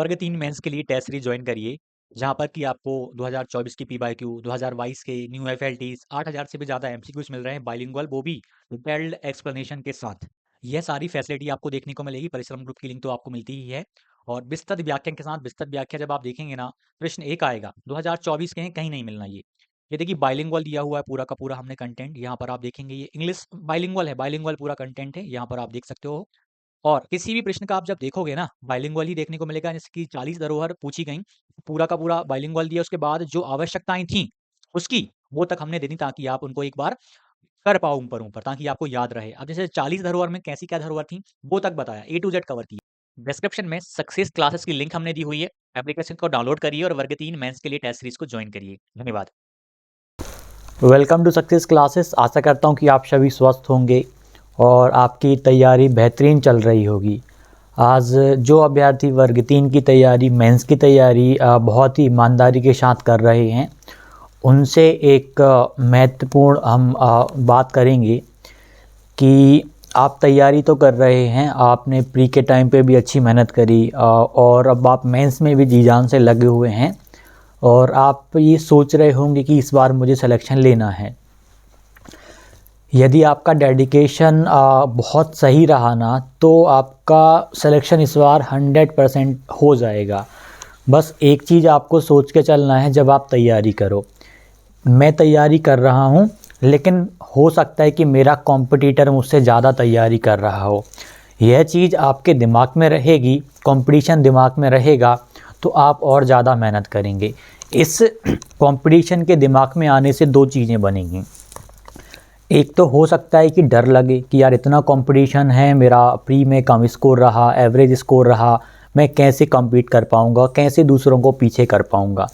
वर्ग 3 मेंस के लिए टेस्ट सीरीज ज्वाइन करिए, जहां पर कि आपको 2024 की पीवाईक्यू, 2022 के न्यू एफएलटीज, 8000 से भी ज़्यादा एमसीक्यूज मिल रहे हैं बाइलिंगुअल, वो भी डिटेल्ड एक्सप्लेनेशन के साथ। यह सारी फैसिलिटी आपको देखने को मिलेगी। परिश्रम ग्रुप की लिंक तो आपको मिलती ही है। और विस्तृत व्याख्यान के साथ, विस्तृत व्याख्या जब आप देखेंगे ना, प्रश्न एक आएगा 2024 के हैं, कहीं नहीं मिलना ये देखिए बाइलिंगुअल दिया हुआ है पूरा का पूरा हमने कंटेंट। यहाँ पर आप देखेंगे ये इंग्लिश बाइलिंगुअल है, बाइलिंगुअल पूरा कंटेंट है, यहाँ पर आप देख सकते हो। और किसी भी प्रश्न का आप जब देखोगे ना, बाइलिंगुअल ही देखने को मिलेगा। जैसे कि 40 धरोहर पूछी गई, पूरा का पूरा बाइलिंगुअल दिया, उसके बाद जो आवश्यकताएं थी उसकी, वो तक हमने दे दी, ताकि आप उनको एक बार कर पाओ ऊपर ऊपर, ताकि आपको याद रहे। अब जैसे 40 धरोहर में कैसी क्या धरोहर थी वो तक बताया, ए टू जेड कवर किया। डिस्क्रिप्शन में सक्सेस क्लासेस की लिंक हमने दी हुई है। एप्लीकेशन को डाउनलोड करिए और वर्ग 3 मेंस के लिए टेस्ट सीरीज को ज्वाइन करिए। धन्यवाद। Welcome to success classes. आशा करता हूँ कि आप सभी स्वस्थ होंगे और आपकी तैयारी बेहतरीन चल रही होगी। आज जो अभ्यर्थी वर्ग 3 की तैयारी, मेंस की तैयारी बहुत ही ईमानदारी के साथ कर रहे हैं, उनसे एक महत्वपूर्ण हम बात करेंगे कि आप तैयारी तो कर रहे हैं, आपने प्री के टाइम पे भी अच्छी मेहनत करी और अब आप मेंस में भी जी जान से लगे हुए हैं और आप ये सोच रहे होंगे कि इस बार मुझे सिलेक्शन लेना है। यदि आपका डेडिकेशन बहुत सही रहा ना, तो आपका सिलेक्शन इस बार 100% हो जाएगा। बस एक चीज़ आपको सोच के चलना है जब आप तैयारी करो। मैं तैयारी कर रहा हूँ, लेकिन हो सकता है कि मेरा कॉम्पिटिटर मुझसे ज़्यादा तैयारी कर रहा हो। यह चीज़ आपके दिमाग में रहेगी, कंपटीशन दिमाग में रहेगा, तो आप और ज़्यादा मेहनत करेंगे। इस कंपटीशन के दिमाग में आने से दो चीज़ें बनेंगी। एक तो हो सकता है कि डर लगे कि यार इतना कंपटीशन है, मेरा प्री में कम स्कोर रहा, एवरेज स्कोर रहा, मैं कैसे compete कर पाऊँगा, कैसे दूसरों को पीछे कर पाऊँगा।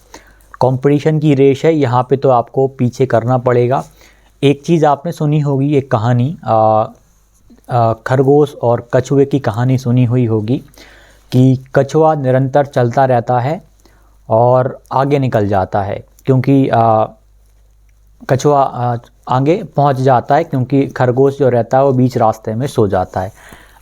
कंपटीशन की रेस है, यहाँ पे तो आपको पीछे करना पड़ेगा। एक चीज़ आपने सुनी होगी, एक कहानी, खरगोश और कछुए की कहानी सुनी हुई होगी कि कछुआ निरंतर चलता रहता है और आगे निकल जाता है, क्योंकि कछुआ आगे पहुंच जाता है, क्योंकि खरगोश जो रहता है वो बीच रास्ते में सो जाता है।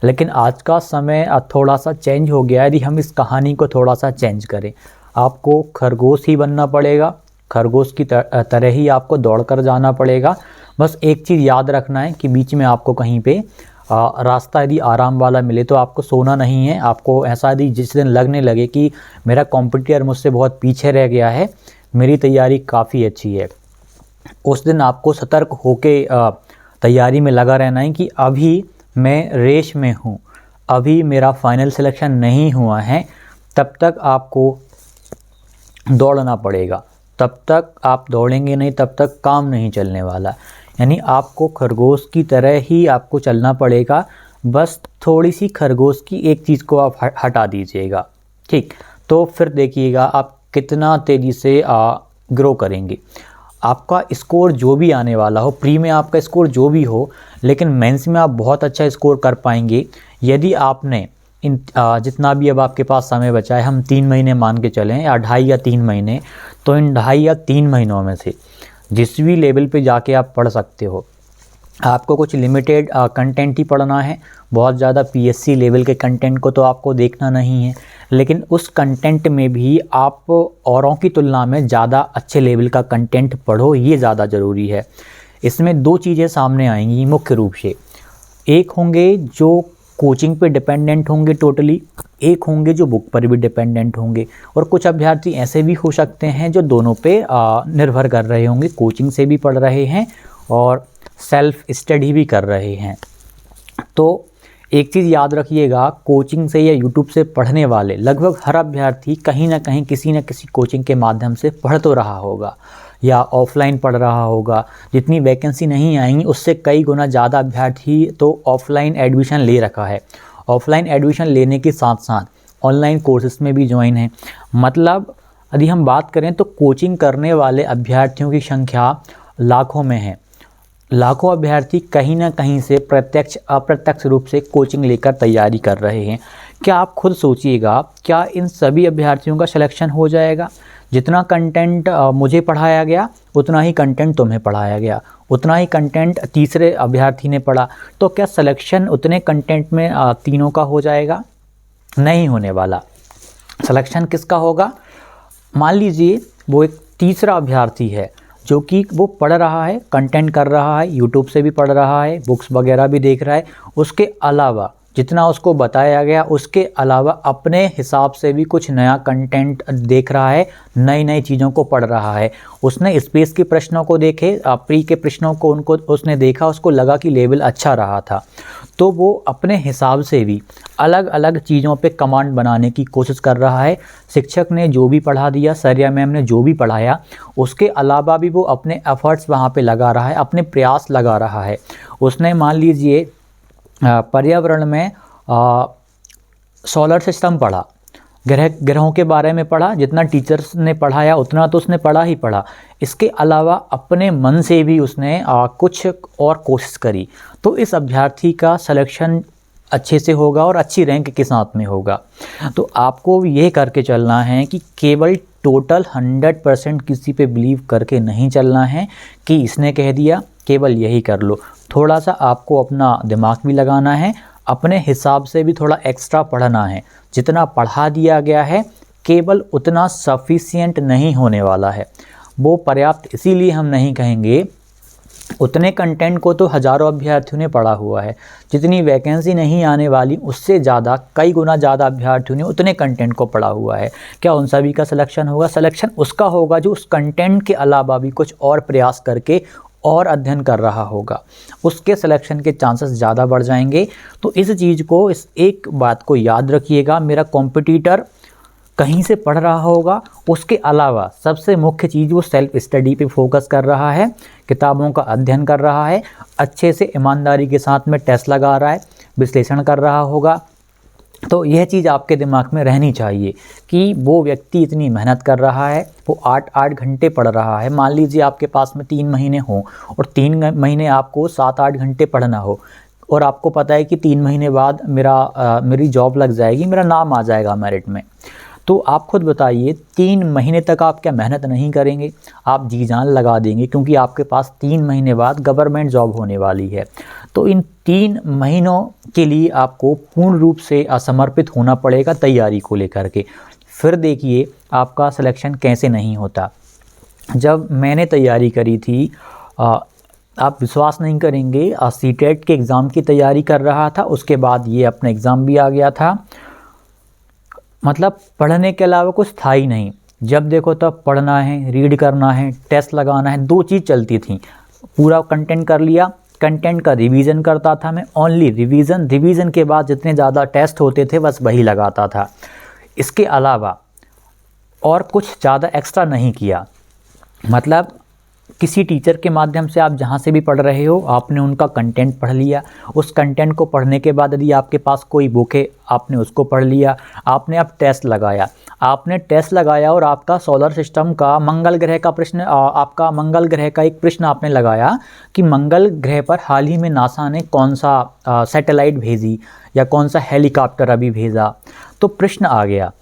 लेकिन आज का समय थोड़ा सा चेंज हो गया है। यदि हम इस कहानी को थोड़ा सा चेंज करें, आपको खरगोश ही बनना पड़ेगा, खरगोश की तरह ही आपको दौड़ कर जाना पड़ेगा। बस एक चीज़ याद रखना है कि बीच में आपको कहीं पे रास्ता यदि आराम वाला मिले तो आपको सोना नहीं है। आपको ऐसा यदि जिस दिन लगने लगे कि मेरा कॉम्पिटिटर मुझसे बहुत पीछे रह गया है, मेरी तैयारी काफ़ी अच्छी है, उस दिन आपको सतर्क होके तैयारी में लगा रहना है कि अभी मैं रेस में हूँ, अभी मेरा फाइनल सिलेक्शन नहीं हुआ है। तब तक आपको दौड़ना पड़ेगा, तब तक आप दौड़ेंगे नहीं, तब तक काम नहीं चलने वाला। यानी आपको खरगोश की तरह ही आपको चलना पड़ेगा। बस थोड़ी सी खरगोश की एक चीज़ को आप हटा दीजिएगा, ठीक? तो फिर देखिएगा आप कितना तेज़ी से ग्रो करेंगे। आपका स्कोर जो भी आने वाला हो, प्री में आपका स्कोर जो भी हो, लेकिन मेंस में आप बहुत अच्छा स्कोर कर पाएंगे यदि आपने इन जितना भी अब आपके पास समय बचा है, हम 3 महीने मान के चलें, या 2.5 या 3 महीने, तो इन 2.5 या 3 महीनों में से जिस भी लेवल पे जाके आप पढ़ सकते हो, आपको कुछ लिमिटेड कंटेंट ही पढ़ना है। बहुत ज़्यादा पीएससी लेवल के कंटेंट को तो आपको देखना नहीं है, लेकिन उस कंटेंट में भी आप औरों की तुलना में ज़्यादा अच्छे लेवल का कंटेंट पढ़ो, ये ज़्यादा ज़रूरी है। इसमें दो चीज़ें सामने आएंगी मुख्य रूप से। एक होंगे जो कोचिंग पे डिपेंडेंट होंगे टोटली, एक होंगे जो बुक पर भी डिपेंडेंट होंगे, और कुछ अभ्यर्थी ऐसे भी हो सकते हैं जो दोनों पे निर्भर कर रहे होंगे, कोचिंग से भी पढ़ रहे हैं और सेल्फ स्टडी भी कर रहे हैं। तो एक चीज़ याद रखिएगा, कोचिंग से या यूट्यूब से पढ़ने वाले लगभग हर अभ्यर्थी कहीं ना कहीं किसी न किसी कोचिंग के माध्यम से पढ़ तो रहा होगा या ऑफलाइन पढ़ रहा होगा। जितनी वैकेंसी नहीं आएंगी उससे कई गुना ज़्यादा अभ्यर्थी तो ऑफलाइन एडमिशन ले रखा है। ऑफलाइन एडमिशन लेने के साथ साथ ऑनलाइन कोर्सेज में भी ज्वाइन है। मतलब यदि हम बात करें तो कोचिंग करने वाले अभ्यर्थियों की संख्या लाखों में है। लाखों अभ्यर्थी कहीं ना कहीं से प्रत्यक्ष अप्रत्यक्ष रूप से कोचिंग लेकर तैयारी कर रहे हैं। क्या आप खुद सोचिएगा, क्या इन सभी अभ्यर्थियों का सिलेक्शन हो जाएगा? जितना कंटेंट मुझे पढ़ाया गया उतना ही कंटेंट तुम्हें पढ़ाया गया, उतना ही कंटेंट तीसरे अभ्यर्थी ने पढ़ा, तो क्या सिलेक्शन उतने कंटेंट में तीनों का हो जाएगा? नहीं होने वाला। सिलेक्शन किसका होगा? मान लीजिए वो एक तीसरा अभ्यर्थी है जो कि वो पढ़ रहा है, कंटेंट कर रहा है, यूट्यूब से भी पढ़ रहा है, बुक्स वगैरह भी देख रहा है, उसके अलावा जितना उसको बताया गया उसके अलावा अपने हिसाब से भी कुछ नया कंटेंट देख रहा है, नई नई चीज़ों को पढ़ रहा है। उसने स्पेस के प्रश्नों को देखे, प्री के प्रश्नों को उनको उसने देखा, उसको लगा कि लेवल अच्छा रहा था, तो वो अपने हिसाब से भी अलग अलग चीज़ों पे कमांड बनाने की कोशिश कर रहा है। शिक्षक ने जो भी पढ़ा दिया, सर या मैम ने जो भी पढ़ाया, उसके अलावा भी वो अपने एफर्ट्स वहाँ पे लगा रहा है, अपने प्रयास लगा रहा है। उसने मान लीजिए पर्यावरण में सोलर सिस्टम पढ़ा, ग्रहों के बारे में पढ़ा, जितना टीचर्स ने पढ़ाया उतना तो उसने पढ़ा ही पढ़ा, इसके अलावा अपने मन से भी उसने कुछ और कोशिश करी, तो इस अभ्यर्थी का सिलेक्शन अच्छे से होगा और अच्छी रैंक के साथ में होगा। तो आपको ये करके चलना है कि केवल टोटल 100% किसी पे बिलीव करके नहीं चलना है कि इसने कह दिया केवल यही कर लो। थोड़ा सा आपको अपना दिमाग भी लगाना है, अपने हिसाब से भी थोड़ा एक्स्ट्रा पढ़ना है। जितना पढ़ा दिया गया है केवल उतना सफिशिएंट नहीं होने वाला है, वो पर्याप्त इसीलिए हम नहीं कहेंगे। उतने कंटेंट को तो हज़ारों अभ्यर्थियों ने पढ़ा हुआ है, जितनी वैकेंसी नहीं आने वाली उससे ज़्यादा, कई गुना ज़्यादा अभ्यर्थियों ने उतने कंटेंट को पढ़ा हुआ है। क्या उन सभी का सिलेक्शन होगा? सिलेक्शन उसका होगा जो उस कंटेंट के अलावा भी कुछ और प्रयास करके और अध्ययन कर रहा होगा, उसके सिलेक्शन के चांसेस ज़्यादा बढ़ जाएंगे। तो इस चीज़ को, इस एक बात को याद रखिएगा, मेरा कॉम्पिटिटर कहीं से पढ़ रहा होगा, उसके अलावा सबसे मुख्य चीज़ वो सेल्फ स्टडी पे फोकस कर रहा है, किताबों का अध्ययन कर रहा है, अच्छे से ईमानदारी के साथ में टेस्ट लगा रहा है, विश्लेषण कर रहा होगा। तो यह चीज़ आपके दिमाग में रहनी चाहिए कि वो व्यक्ति इतनी मेहनत कर रहा है, वो 8-8 घंटे पढ़ रहा है। मान लीजिए आपके पास में 3 महीने हों और 3 महीने आपको 7-8 घंटे पढ़ना हो, और आपको पता है कि 3 महीने बाद मेरी जॉब लग जाएगी, मेरा नाम आ जाएगा मेरिट में, तो आप खुद बताइए 3 महीने तक आप क्या मेहनत नहीं करेंगे? आप जी जान लगा देंगे, क्योंकि आपके पास 3 महीने बाद गवर्नमेंट जॉब होने वाली है। तो इन 3 महीनों के लिए आपको पूर्ण रूप से समर्पित होना पड़ेगा तैयारी को लेकर के। फिर देखिए आपका सिलेक्शन कैसे नहीं होता। जब मैंने तैयारी करी थी, आप विश्वास नहीं करेंगे, सीटेट के एग्ज़ाम की तैयारी कर रहा था, उसके बाद ये अपना एग्ज़ाम भी आ गया था। मतलब पढ़ने के अलावा कुछ था ही नहीं, जब देखो तब पढ़ना है, रीड करना है, टेस्ट लगाना है, 2 चीज़ चलती थी। पूरा कंटेंट कर लिया, कंटेंट का रिवीजन करता था मैं, ओनली रिवीजन के बाद जितने ज़्यादा टेस्ट होते थे बस वही लगाता था। इसके अलावा और कुछ ज़्यादा एक्स्ट्रा नहीं किया। मतलब किसी टीचर के माध्यम से आप जहाँ से भी पढ़ रहे हो, आपने उनका कंटेंट पढ़ लिया, उस कंटेंट को पढ़ने के बाद यदि आपके पास कोई बुक है आपने उसको पढ़ लिया, आपने अब टेस्ट लगाया और आपका सोलर सिस्टम का मंगल ग्रह का प्रश्न, आपका मंगल ग्रह का एक प्रश्न आपने लगाया कि मंगल ग्रह पर हाल ही में नासा ने कौन सा सैटेलाइट भेजी या कौन सा हेलीकॉप्टर अभी भेजा, तो प्रश्न आ गया,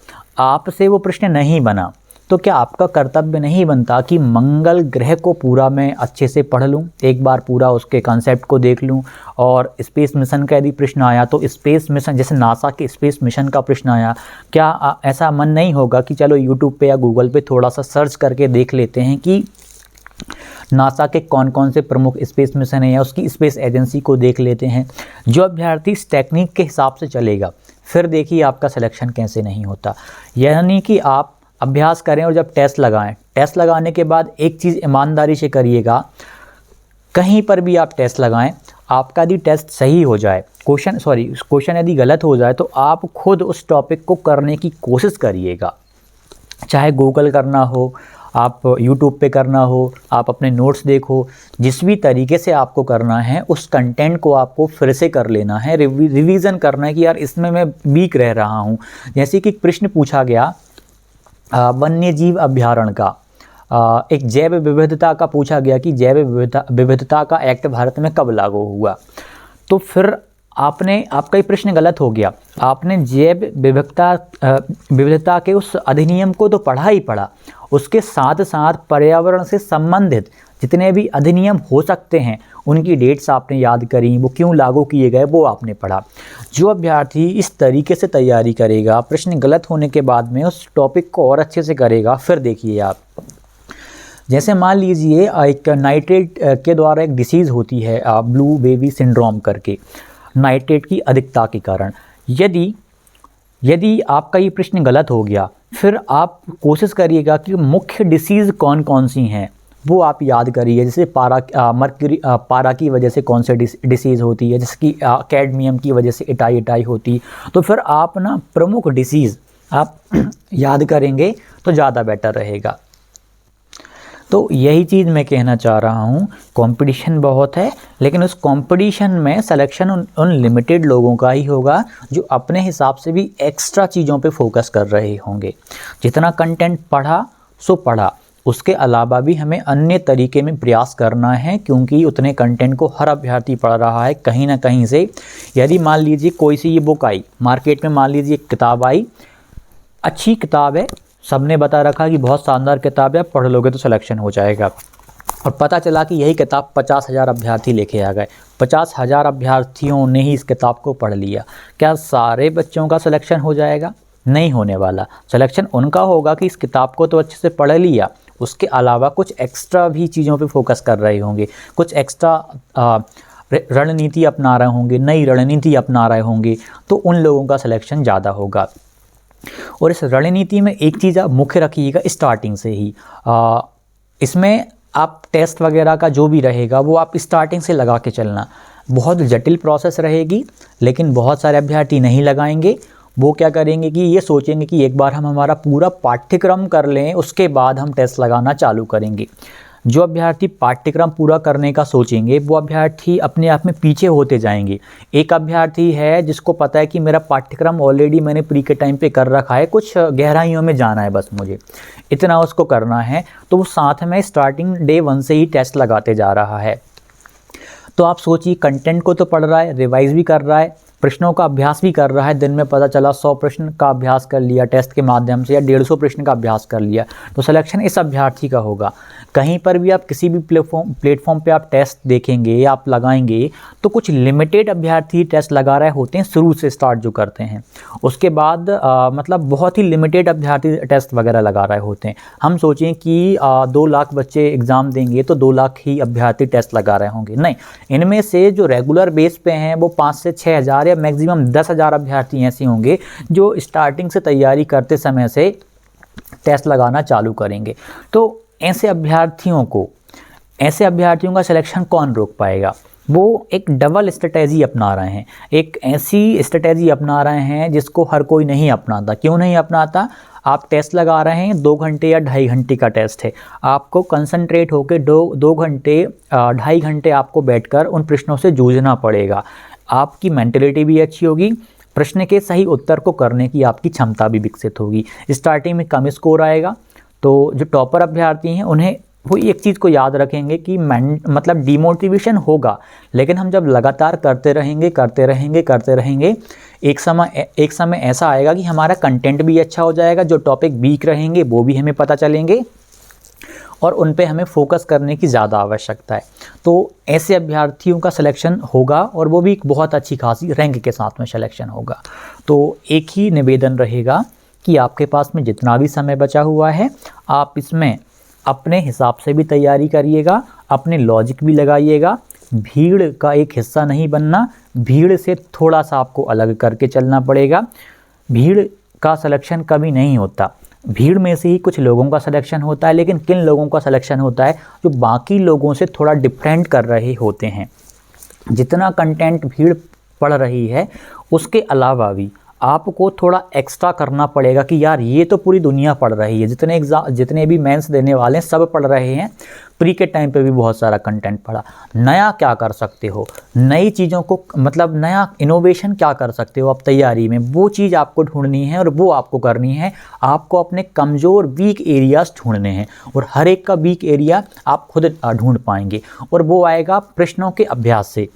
आपसे वो प्रश्न नहीं बना, तो क्या आपका कर्तव्य नहीं बनता कि मंगल ग्रह को पूरा मैं अच्छे से पढ़ लूँ, एक बार पूरा उसके कॉन्सेप्ट को देख लूँ, और स्पेस मिशन का यदि प्रश्न आया तो स्पेस मिशन, जैसे नासा के स्पेस मिशन का प्रश्न आया, क्या ऐसा मन नहीं होगा कि चलो यूट्यूब पे या गूगल पे थोड़ा सा सर्च करके देख लेते हैं कि नासा के कौन कौन से प्रमुख स्पेस मिशन है या उसकी स्पेस एजेंसी को देख लेते हैं। जो अभ्यर्थी इस टेक्निक के हिसाब से चलेगा, फिर देखिए आपका सिलेक्शन कैसे नहीं होता। यह कि आप अभ्यास करें और जब टेस्ट लगाएं, टेस्ट लगाने के बाद एक चीज़ ईमानदारी से करिएगा, कहीं पर भी आप टेस्ट लगाएं, आपका यदि टेस्ट सही हो जाए, क्वेश्चन यदि गलत हो जाए तो आप खुद उस टॉपिक को करने की कोशिश करिएगा, चाहे गूगल करना हो, आप यूट्यूब पे करना हो, आप अपने नोट्स देखो, जिस भी तरीके से आपको करना है उस कंटेंट को आपको फिर से कर लेना है, रिवीजन करना है कि यार इसमें मैं वीक रह रहा हूँ। जैसे कि प्रश्न पूछा गया वन्य जीव अभ्यारण्य का, एक जैव विविधता का पूछा गया कि जैव विविधता का एक्ट भारत में कब लागू हुआ, तो फिर आपका ये प्रश्न गलत हो गया, आपने जैव विविधता के उस अधिनियम को तो पढ़ा ही पढ़ा, उसके साथ साथ पर्यावरण से संबंधित जितने भी अधिनियम हो सकते हैं उनकी डेट्स आपने याद करी, वो क्यों लागू किए गए वो आपने पढ़ा। जो अभ्यर्थी इस तरीके से तैयारी करेगा, प्रश्न गलत होने के बाद में उस टॉपिक को और अच्छे से करेगा, फिर देखिए आप, जैसे मान लीजिए एक नाइट्रेट के द्वारा एक डिसीज़ होती है ब्लू बेबी सिंड्रोम करके, नाइट्रेट की अधिकता के कारण। यदि आपका ये प्रश्न गलत हो गया, फिर आप कोशिश करिएगा कि मुख्य डिसीज़ कौन कौन सी हैं वो आप याद करिए। जैसे पारा की वजह से कौन से डिसीज़ होती है, जैसे कि कैडमियम की वजह से इटाई होती। तो फिर आप ना प्रमुख डिसीज़ आप याद करेंगे तो ज़्यादा बेटर रहेगा। तो यही चीज़ मैं कहना चाह रहा हूँ, कंपटीशन बहुत है, लेकिन उस कंपटीशन में सिलेक्शन उन लिमिटेड लोगों का ही होगा जो अपने हिसाब से भी एक्स्ट्रा चीज़ों पे फोकस कर रहे होंगे। जितना कंटेंट पढ़ा सो पढ़ा, उसके अलावा भी हमें अन्य तरीके में प्रयास करना है, क्योंकि उतने कंटेंट को हर अभ्यर्थी पढ़ रहा है कहीं ना कहीं से। यदि मान लीजिए कोई सी ये बुक आई मार्केट में, मान लीजिए किताब आई, अच्छी किताब है, सबने बता रखा कि बहुत शानदार किताब है, पढ़ लोगे तो सिलेक्शन हो जाएगा, और पता चला कि यही किताब 50,000 अभ्यर्थी लेके आ गए, 50,000 अभ्यर्थियों ने ही इस किताब को पढ़ लिया, क्या सारे बच्चों का सिलेक्शन हो जाएगा? नहीं होने वाला। सिलेक्शन उनका होगा कि इस किताब को तो अच्छे से पढ़ लिया, उसके अलावा कुछ एक्स्ट्रा भी चीज़ों पे फोकस कर रहे होंगे, कुछ एक्स्ट्रा रणनीति अपना रहे होंगे, नई रणनीति अपना रहे होंगे, तो उन लोगों का सिलेक्शन ज़्यादा होगा। और इस रणनीति में एक चीज़ आप मुख्य रखिएगा स्टार्टिंग से ही, इसमें आप टेस्ट वगैरह का जो भी रहेगा वो आप स्टार्टिंग से लगा के चलना। बहुत जटिल प्रोसेस रहेगी, लेकिन बहुत सारे अभ्यर्थी नहीं लगाएंगे। वो क्या करेंगे कि ये सोचेंगे कि एक बार हम हमारा पूरा पाठ्यक्रम कर लें, उसके बाद हम टेस्ट लगाना चालू करेंगे। जो अभ्यर्थी पाठ्यक्रम पूरा करने का सोचेंगे वो अभ्यर्थी अपने आप में पीछे होते जाएंगे। एक अभ्यर्थी है जिसको पता है कि मेरा पाठ्यक्रम ऑलरेडी मैंने प्री के टाइम पे कर रखा है, कुछ गहराइयों में जाना है, बस मुझे इतना उसको करना है, तो वो साथ में स्टार्टिंग डे 1 से ही टेस्ट लगाते जा रहा है। तो आप सोचिए, कंटेंट को तो पढ़ रहा है, रिवाइज भी कर रहा है, प्रश्नों का अभ्यास भी कर रहा है। दिन में पता चला 100 प्रश्न का अभ्यास कर लिया टेस्ट के माध्यम से, या 150 प्रश्न का अभ्यास कर लिया, तो सिलेक्शन इस अभ्यर्थी का होगा। कहीं पर भी आप किसी भी प्लेटफॉर्म पे आप टेस्ट देखेंगे या आप लगाएंगे तो कुछ लिमिटेड अभ्यर्थी टेस्ट लगा रहे होते हैं, शुरू से स्टार्ट जो करते हैं, उसके बाद मतलब बहुत ही लिमिटेड अभ्यर्थी टेस्ट वगैरह लगा रहे होते हैं। हम सोचें कि 2 लाख बच्चे एग्ज़ाम देंगे तो 2 लाख ही अभ्यर्थी टेस्ट लगा रहे होंगे, नहीं, इनमें से जो रेगुलर बेस पे हैं वो 5 से 6 हज़ार या मैक्सिमम 10,000 अभ्यर्थी ऐसे होंगे जो स्टार्टिंग से तैयारी करते समय से टेस्ट लगाना चालू करेंगे। तो ऐसे अभ्यर्थियों का सिलेक्शन कौन रोक पाएगा? वो एक डबल स्ट्रेटजी अपना रहे हैं, एक ऐसी स्ट्रेटजी अपना रहे हैं जिसको हर कोई नहीं अपनाता। क्यों नहीं अपनाता? आप टेस्ट लगा रहे हैं, 2 घंटे या 2.5 घंटे का टेस्ट है, आपको कंसंट्रेट होकर 2 घंटे 2.5 घंटे आपको बैठकर उन प्रश्नों से जूझना पड़ेगा। आपकी मेंटलिटी भी अच्छी होगी, प्रश्न के सही उत्तर को करने की आपकी क्षमता भी विकसित होगी। स्टार्टिंग में कम स्कोर आएगा, तो जो टॉपर अभ्यर्थी हैं उन्हें वो एक चीज़ को याद रखेंगे कि मतलब डिमोटिवेशन होगा, लेकिन हम जब लगातार करते रहेंगे, एक समय ऐसा आएगा कि हमारा कंटेंट भी अच्छा हो जाएगा, जो टॉपिक वीक रहेंगे वो भी हमें पता चलेंगे और उन पे हमें फोकस करने की ज़्यादा आवश्यकता है। तो ऐसे अभ्यर्थियों का सिलेक्शन होगा और वो भी एक बहुत अच्छी खासी रैंक के साथ में सिलेक्शन होगा। तो एक ही निवेदन रहेगा कि आपके पास में जितना भी समय बचा हुआ है, आप इसमें अपने हिसाब से भी तैयारी करिएगा, अपने लॉजिक भी लगाइएगा। भीड़ का एक हिस्सा नहीं बनना, भीड़ से थोड़ा सा आपको अलग करके चलना पड़ेगा। भीड़ का सिलेक्शन कभी नहीं होता, भीड़ में से ही कुछ लोगों का सिलेक्शन होता है, लेकिन किन लोगों का सिलेक्शन होता है? जो बाकी लोगों से थोड़ा डिफरेंट कर रहे होते हैं। जितना कंटेंट भीड़ पढ़ रही है, उसके अलावा भी आपको थोड़ा एक्स्ट्रा करना पड़ेगा कि यार ये तो पूरी दुनिया पढ़ रही है, जितने भी मेंस देने वाले हैं सब पढ़ रहे हैं, प्री के टाइम पे भी बहुत सारा कंटेंट पढ़ा, नया क्या कर सकते हो, नई चीज़ों को मतलब नया इनोवेशन क्या कर सकते हो आप तैयारी में, वो चीज़ आपको ढूंढनी है और वो आपको करनी है। आपको अपने कमज़ोर वीक एरियाज़ ढूंढने हैं और हर एक का वीक एरिया आप खुद ढूंढ पाएंगे, और वो आएगा प्रश्नों के अभ्यास से।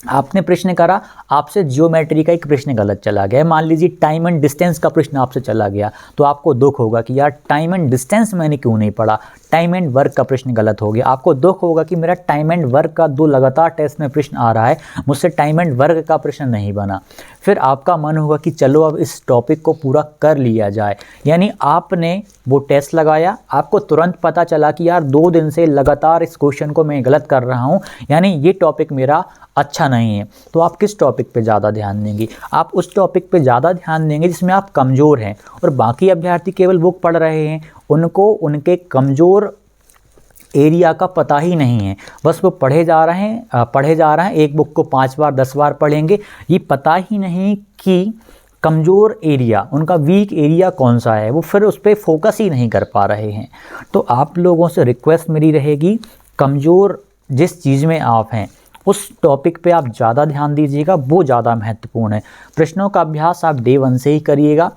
आपने प्रश्न करा, आपसे ज्योमेट्री का एक प्रश्न गलत चला गया, मान लीजिए टाइम एंड डिस्टेंस का प्रश्न आपसे चला गया, तो आपको दुख होगा कि यार टाइम एंड डिस्टेंस मैंने क्यों नहीं पढ़ा, टाइम एंड वर्क का प्रश्न गलत हो गया। आपको दुख होगा कि मेरा टाइम एंड वर्क का 2 लगातार टेस्ट में प्रश्न आ रहा है, मुझसे टाइम एंड वर्क का प्रश्न नहीं बना। फिर आपका मन होगा कि चलो अब इस टॉपिक को पूरा कर लिया जाए। यानी आपने वो टेस्ट लगाया, आपको तुरंत पता चला कि यार 2 दिन से लगातार इस क्वेश्चन को मैं गलत कर रहा हूँ, यानी ये टॉपिक मेरा अच्छा नहीं है। तो आप किस टॉपिक पे ज़्यादा ध्यान देंगे? आप उस टॉपिक पे ज़्यादा ध्यान देंगे जिसमें आप कमज़ोर हैं। और बाकी अभ्यर्थी केवल बुक पढ़ रहे हैं, उनको उनके कमज़ोर एरिया का पता ही नहीं है, बस वो पढ़े जा रहे हैं, एक बुक को 5 बार 10 बार पढ़ेंगे, ये पता ही नहीं कि कमज़ोर एरिया, उनका वीक एरिया कौन सा है, वो फिर उस पर फोकस ही नहीं कर पा रहे हैं। तो आप लोगों से रिक्वेस्ट मेरी रहेगी, कमज़ोर जिस चीज़ में आप हैं उस टॉपिक पे आप ज़्यादा ध्यान दीजिएगा, वो ज़्यादा महत्वपूर्ण है। प्रश्नों का अभ्यास आप डे 1 से ही करिएगा,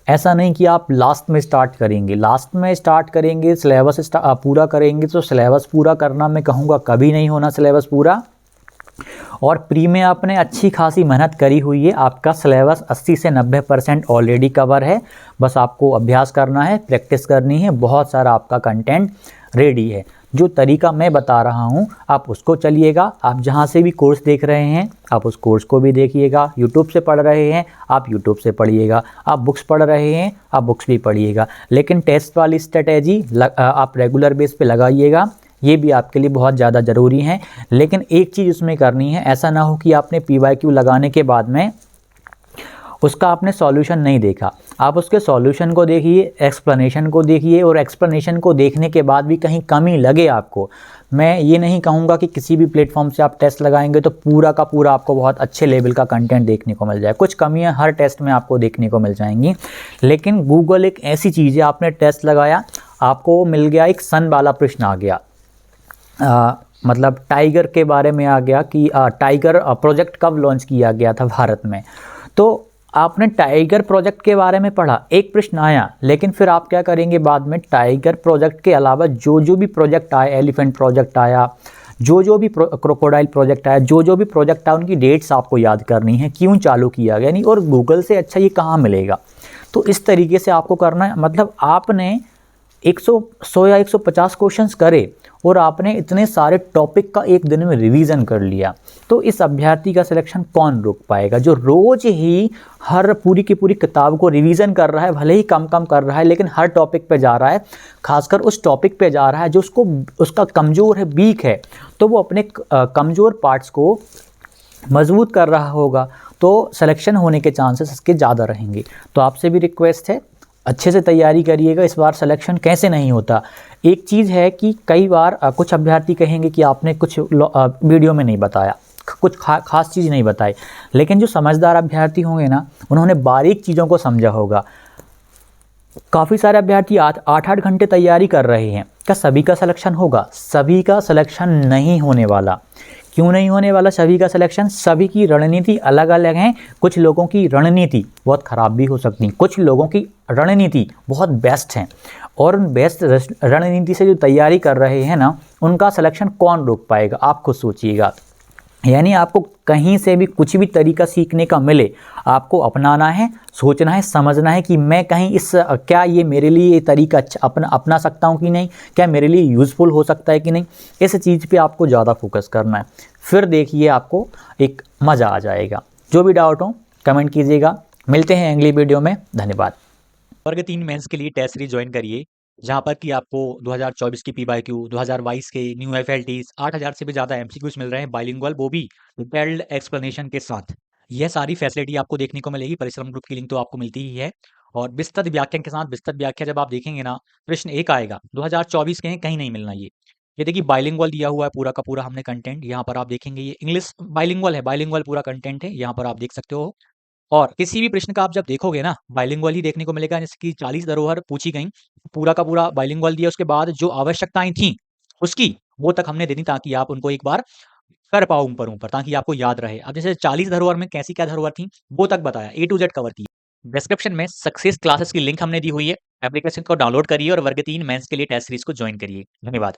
ऐसा नहीं कि आप लास्ट में स्टार्ट करेंगे। लास्ट में स्टार्ट करेंगे, सिलेबस पूरा करेंगे, तो सिलेबस पूरा करना मैं कहूँगा कभी नहीं होना सिलेबस पूरा। और प्री में आपने अच्छी खासी मेहनत करी हुई है, आपका सिलेबस 80 से 90% ऑलरेडी कवर है, बस आपको अभ्यास करना है, प्रैक्टिस करनी है, बहुत सारा आपका कंटेंट रेडी है। जो तरीका मैं बता रहा हूँ आप उसको चलिएगा। आप जहाँ से भी कोर्स देख रहे हैं आप उस कोर्स को भी देखिएगा, यूट्यूब से पढ़ रहे हैं आप यूट्यूब से पढ़िएगा, आप बुक्स पढ़ रहे हैं आप बुक्स भी पढ़िएगा, लेकिन टेस्ट वाली स्ट्रेटेजी आप रेगुलर बेस पे लगाइएगा, ये भी आपके लिए बहुत ज़्यादा ज़रूरी है। लेकिन एक चीज़ उसमें करनी है, ऐसा ना हो कि आपने PYQ लगाने के बाद में उसका आपने सॉल्यूशन नहीं देखा। आप उसके सॉल्यूशन को देखिए, एक्सप्लेनेशन को देखिए, और एक्सप्लेनेशन को देखने के बाद भी कहीं कमी लगे आपको, मैं ये नहीं कहूँगा कि किसी भी प्लेटफॉर्म से आप टेस्ट लगाएंगे तो पूरा का पूरा आपको बहुत अच्छे लेवल का कंटेंट देखने को मिल जाए। कुछ कमियां हर टेस्ट में आपको देखने को मिल जाएंगी, लेकिन गूगल एक ऐसी चीज़ है, आपने टेस्ट लगाया, आपको मिल गया एक सन वाला प्रश्न आ गया, मतलब टाइगर के बारे में आ गया कि टाइगर प्रोजेक्ट कब लॉन्च किया गया था भारत में। तो आपने टाइगर प्रोजेक्ट के बारे में पढ़ा, एक प्रश्न आया, लेकिन फिर आप क्या करेंगे बाद में, टाइगर प्रोजेक्ट के अलावा जो जो भी प्रोजेक्ट आए, एलिफेंट प्रोजेक्ट आया, जो भी क्रोकोडाइल प्रोजेक्ट आया, जो भी प्रोजेक्ट आया, उनकी डेट्स आपको याद करनी है, क्यों चालू किया गया, नहीं, और गूगल से अच्छा ये कहाँ मिलेगा। तो इस तरीके से आपको करना है, मतलब आपने 100 या 150 क्वेश्चंस करे और आपने इतने सारे टॉपिक का एक दिन में रिवीजन कर लिया, तो इस अभ्यर्थी का सिलेक्शन कौन रोक पाएगा? जो रोज ही हर पूरी की पूरी किताब को रिवीजन कर रहा है, भले ही कम कम कर रहा है, लेकिन हर टॉपिक पे जा रहा है, खासकर उस टॉपिक पे जा रहा है जो उसका कमज़ोर है, वीक है, तो वो अपने कमज़ोर पार्ट्स को मजबूत कर रहा होगा, तो सिलेक्शन होने के चांसेस इसके ज़्यादा रहेंगे। तो आपसे भी रिक्वेस्ट है, अच्छे से तैयारी करिएगा, इस बार सिलेक्शन कैसे नहीं होता। एक चीज़ है कि कई बार कुछ अभ्यर्थी कहेंगे कि आपने कुछ वीडियो में नहीं बताया, कुछ खास चीज़ नहीं बताई, लेकिन जो समझदार अभ्यर्थी होंगे ना, उन्होंने बारीक चीज़ों को समझा होगा। काफ़ी सारे अभ्यर्थी 8-8 घंटे तैयारी कर रहे हैं, क्या सभी का सिलेक्शन होगा? सभी का सिलेक्शन नहीं होने वाला। क्यों नहीं होने वाला सभी का सिलेक्शन? सभी की रणनीति अलग अलग हैं। कुछ लोगों की रणनीति बहुत ख़राब भी हो सकती है, कुछ लोगों की रणनीति बहुत बेस्ट हैं, और उन बेस्ट रणनीति से जो तैयारी कर रहे हैं ना, उनका सिलेक्शन कौन रोक पाएगा? आप खुद सोचिएगा। यानी आपको कहीं से भी कुछ भी तरीका सीखने का मिले, आपको अपनाना है, सोचना है, समझना है कि मैं कहीं क्या ये मेरे लिए ये तरीका अच्छा अपना सकता हूँ कि नहीं, क्या मेरे लिए यूज़फुल हो सकता है कि नहीं, इस चीज़ पे आपको ज़्यादा फोकस करना है। फिर देखिए आपको एक मज़ा आ जाएगा। जो भी डाउट हो कमेंट कीजिएगा। मिलते हैं अगली वीडियो में। धन्यवाद। वर्ग 3 मेंस के लिए टेस्ट सीरीज ज्वाइन करिए, जहां पर कि आपको 2024 की PYQ, 2022 के न्यू FLTs, 8000 से भी ज़्यादा MCQs मिल रहे हैं बाइलिंगुअल, वो भी डिटेल्ड एक्सप्लेनेशन के साथ। यह सारी फैसिलिटी आपको देखने को मिलेगी। परिश्रम ग्रुप की लिंक तो आपको मिलती ही है, और विस्तृत व्याख्यान के साथ। विस्तृत व्याख्या जब आप देखेंगे ना, प्रश्न 1 आएगा 2024 के हैं, कहीं नहीं मिलना ये देखिए बाइलिंगुअल दिया हुआ है पूरा का पूरा हमने कंटेंट, यहाँ पर आप देखेंगे ये इंग्लिश बाइलिंगुअल है, बाइलिंगुअल पूरा कंटेंट है, यहाँ पर आप देख सकते हो। और किसी भी प्रश्न का आप जब देखोगे ना, बाइलिंगुअल ही देखने को मिलेगा, जैसे कि 40 धरोहर पूछी गई, पूरा का पूरा बाइलिंगुअल दिया, उसके बाद जो आवश्यकताएं थी उसकी, वो तक हमने दे दी, ताकि आप उनको एक बार कर पाओ ऊपर ऊपर, ताकि आपको याद रहे। अब जैसे 40 धरोहर में कैसी क्या धरोहर थी वो तक बताया, A to Z कवर की। डिस्क्रिप्शन में सक्सेस क्लासेस की लिंक हमने दी हुई है, एप्लीकेशन को डाउनलोड करिए और वर्ग 3 मेंस के लिए टेस्ट सीरीज को ज्वाइन करिए। धन्यवाद।